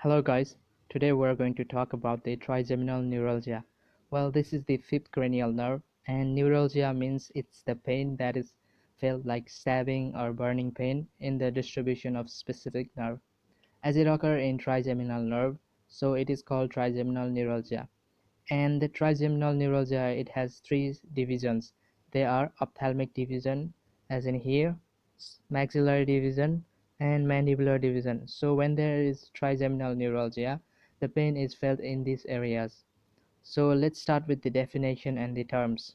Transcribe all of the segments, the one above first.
Hello guys, today we're going to talk about the trigeminal neuralgia. Well, this is the fifth cranial nerve, and neuralgia means it's the pain that is felt like stabbing or burning pain in the distribution of specific nerve. As it occurs in trigeminal nerve, so it is called trigeminal neuralgia. And the trigeminal neuralgia, it has three divisions. They are ophthalmic division, as in here, maxillary division, and mandibular division. So when there is trigeminal neuralgia, the pain is felt in these areas. So let's start with the definition and the terms.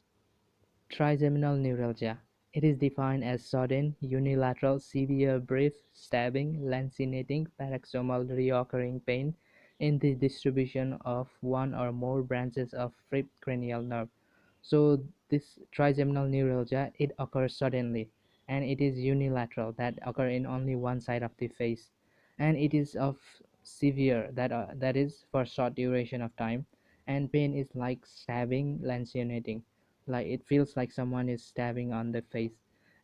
Trigeminal neuralgia. It is defined as sudden, unilateral, severe, brief, stabbing, lancinating, paroxysmal recurring pain in the distribution of one or more branches of fifth cranial nerve. So this trigeminal neuralgia, it occurs suddenly, and it is unilateral, that occur in only one side of the face, and it is of severe, that is for short duration of time, and pain is like stabbing, lancinating, like it feels like someone is stabbing on the face.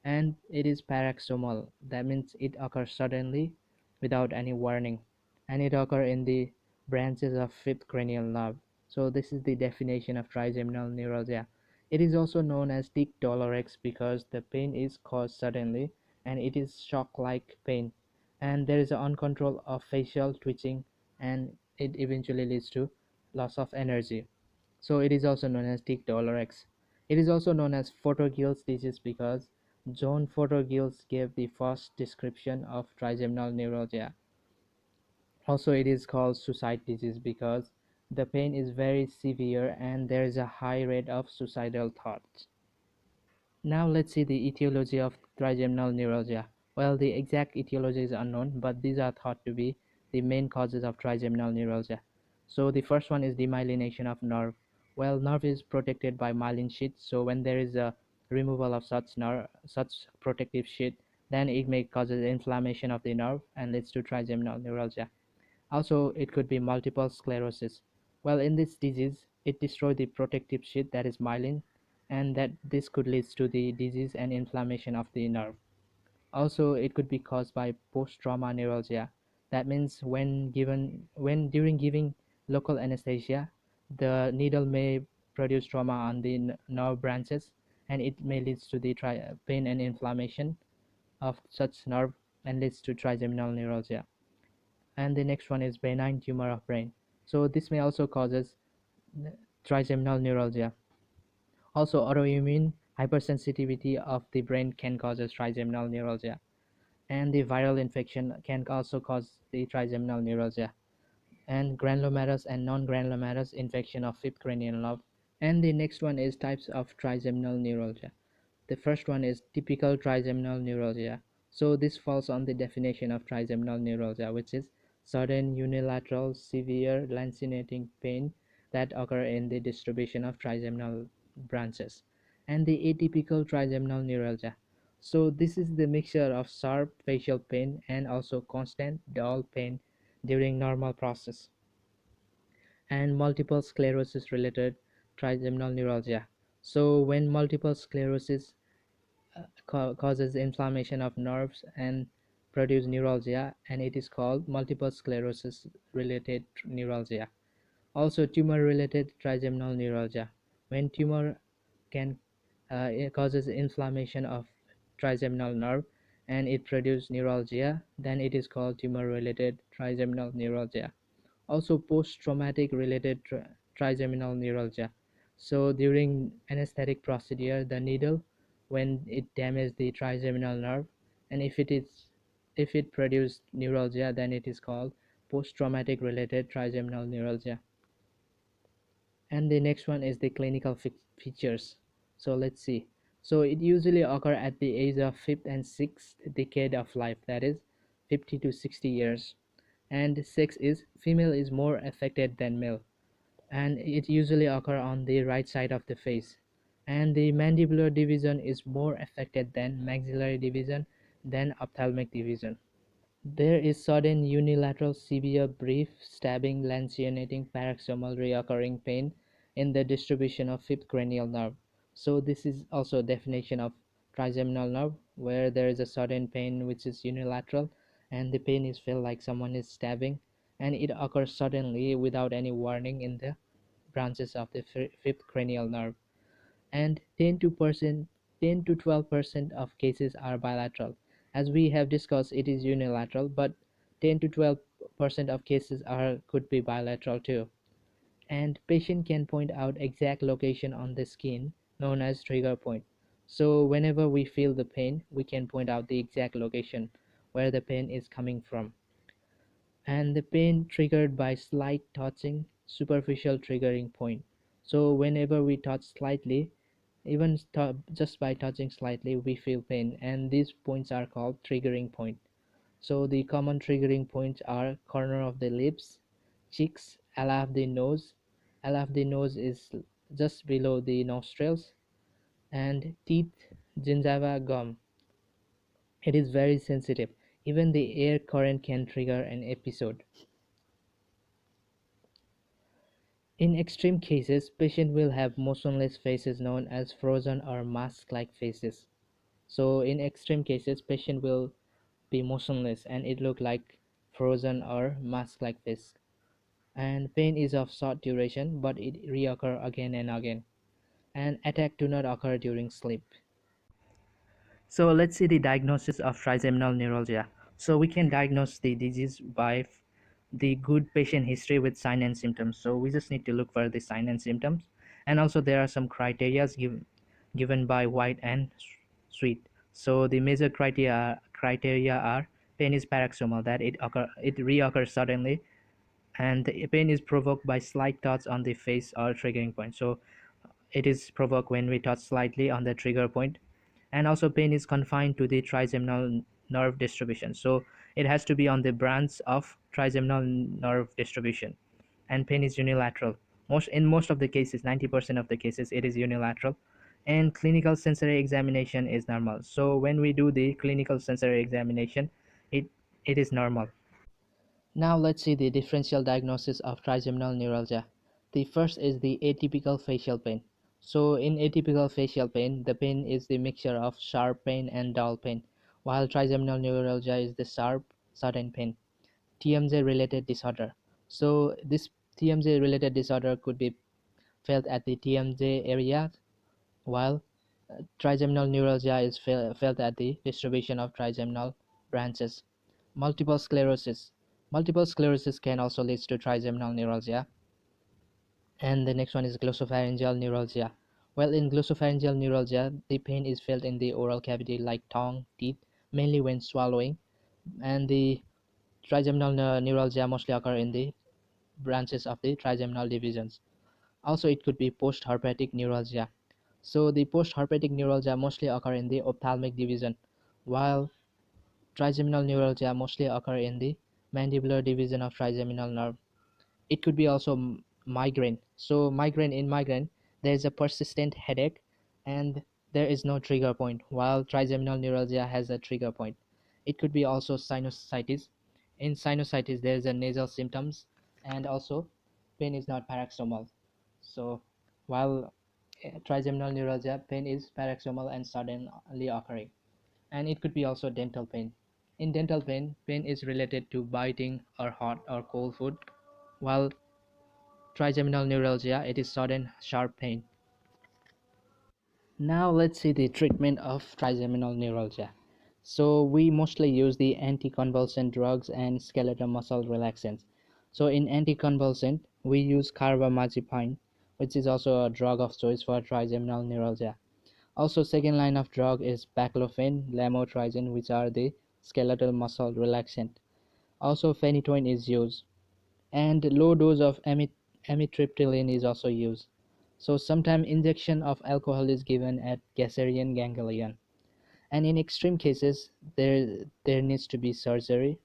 And it is paroxysmal, that means it occurs suddenly without any warning, and it occurs in the branches of fifth cranial nerve. So this is the definition of trigeminal neuralgia. It is also known as tic douloureux because the pain is caused suddenly, and it is shock-like pain, and there is an uncontrolled of facial twitching, and it eventually leads to loss of energy. So it is also known as tic douloureux. It is also known as Fothergill's disease because John Fothergill gave the first description of trigeminal neuralgia. Also, it is called suicide disease because the pain is very severe and there is a high rate of suicidal thoughts. Now let's see the etiology of trigeminal neuralgia. Well, the exact etiology is unknown, but these are thought to be the main causes of trigeminal neuralgia. So the first one is demyelination of nerve. Well, nerve is protected by myelin sheath, so when there is a removal of such protective sheath, then it may causes inflammation of the nerve and leads to trigeminal neuralgia. Also, it could be multiple sclerosis. Well, in this disease, it destroys the protective sheath, that is myelin, and that this could lead to the disease and inflammation of the nerve. Also, it could be caused by post-trauma neuralgia. That means when during giving local anesthesia, the needle may produce trauma on the nerve branches, and it may lead to the pain and inflammation of such nerve and leads to trigeminal neuralgia. And the next one is benign tumor of brain. So this may also causes trigeminal neuralgia. Also, autoimmune hypersensitivity of the brain can cause trigeminal neuralgia, and the viral infection can also cause the trigeminal neuralgia, and granulomatous and non-granulomatous infection of fifth cranial nerve. And the next one is types of trigeminal neuralgia. The first one is typical trigeminal neuralgia. So this falls on the definition of trigeminal neuralgia, which is sudden unilateral severe lancinating pain that occur in the distribution of trigeminal branches. And the atypical trigeminal neuralgia. So this is the mixture of sharp facial pain and also constant dull pain during normal process. And multiple sclerosis related trigeminal neuralgia. So when multiple sclerosis causes inflammation of nerves and produce neuralgia, and it is called multiple sclerosis related neuralgia. Also, tumor related trigeminal neuralgia. When tumor can it causes inflammation of trigeminal nerve and it produces neuralgia, then it is called tumor related trigeminal neuralgia. Also, post traumatic related trigeminal neuralgia. So during anesthetic procedure, the needle, when it damages the trigeminal nerve, and if it produces neuralgia, then it is called post traumatic related trigeminal neuralgia. And the next one is the clinical features. So let's see. So it usually occur at the age of fifth and sixth decade of life, that is 50 to 60 years. And sex is female is more affected than male, and it usually occur on the right side of the face. And the mandibular division is more affected than maxillary division than ophthalmic division. There is sudden unilateral severe brief stabbing lancinating paroxysmal recurring pain in the distribution of fifth cranial nerve. So this is also a definition of trigeminal nerve, where there is a sudden pain which is unilateral and the pain is felt like someone is stabbing, and it occurs suddenly without any warning in the branches of the fifth cranial nerve. And 10 to 12% of cases are bilateral. As we have discussed, it is unilateral, but 10 to 12% of cases could be bilateral too. And patient can point out exact location on the skin known as trigger point. So whenever we feel the pain, we can point out the exact location where the pain is coming from. And the pain triggered by slight touching, superficial triggering point. So whenever we touch slightly, even just by touching slightly, we feel pain, and these points are called triggering point. So the common triggering points are corner of the lips, cheeks, ala of the nose. Ala of the nose is just below the nostrils, and teeth, gingiva, gum. It is very sensitive. Even the air current can trigger an episode. In extreme cases, patient will have motionless faces known as frozen or mask-like faces. So in extreme cases, patient will be motionless and it look like frozen or mask-like face. And pain is of short duration, but it reoccur again and again. And attack do not occur during sleep. So let's see the diagnosis of trigeminal neuralgia. So we can diagnose the disease by the good patient history with sign and symptoms. So we just need to look for the sign and symptoms. And also there are some criteria given by White and Sweet. So the major criteria are pain is paroxysmal, that it reoccurs suddenly, and the pain is provoked by slight touch on the face or triggering point. So it is provoked when we touch slightly on the trigger point. And also pain is confined to the trigeminal nerve distribution, so it has to be on the branch of trigeminal nerve distribution. And pain is unilateral. Most of the cases, 90% of the cases, it is unilateral. And clinical sensory examination is normal. So when we do the clinical sensory examination, it it is normal. Now let's see the differential diagnosis of trigeminal neuralgia. The first is the atypical facial pain. So in atypical facial pain, the pain is the mixture of sharp pain and dull pain, while trigeminal neuralgia is the sharp, sudden pain. TMJ related disorder. So this TMJ related disorder could be felt at the TMJ area, while trigeminal neuralgia is felt at the distribution of trigeminal branches. Multiple sclerosis. Multiple sclerosis can also lead to trigeminal neuralgia. And the next one is glossopharyngeal neuralgia. Well, in glossopharyngeal neuralgia, the pain is felt in the oral cavity like tongue, teeth, mainly when swallowing. And the trigeminal neuralgia mostly occur in the branches of the trigeminal divisions. Also, it could be post-herpetic neuralgia. So the post-herpetic neuralgia mostly occur in the ophthalmic division, while trigeminal neuralgia mostly occur in the mandibular division of trigeminal nerve. It could be also migraine. So migraine, there is a persistent headache and there is no trigger point, while trigeminal neuralgia has a trigger point. It could be also sinusitis. In sinusitis, there is a nasal symptoms, and also pain is not paroxysmal. So while trigeminal neuralgia, pain is paroxysmal and suddenly occurring. And it could be also dental pain. In dental pain, pain is related to biting or hot or cold food, while trigeminal neuralgia, it is sudden sharp pain. Now let's see the treatment of trigeminal neuralgia. So we mostly use the anticonvulsant drugs and skeletal muscle relaxants. So in anticonvulsant, we use carbamazepine, which is also a drug of choice for trigeminal neuralgia. Also, second line of drug is baclofen, lamotrigine, which are the skeletal muscle relaxant. Also, phenytoin is used, and low dose of amitriptyline is also used. So sometimes injection of alcohol is given at Gasserian ganglion. And in extreme cases, there needs to be surgery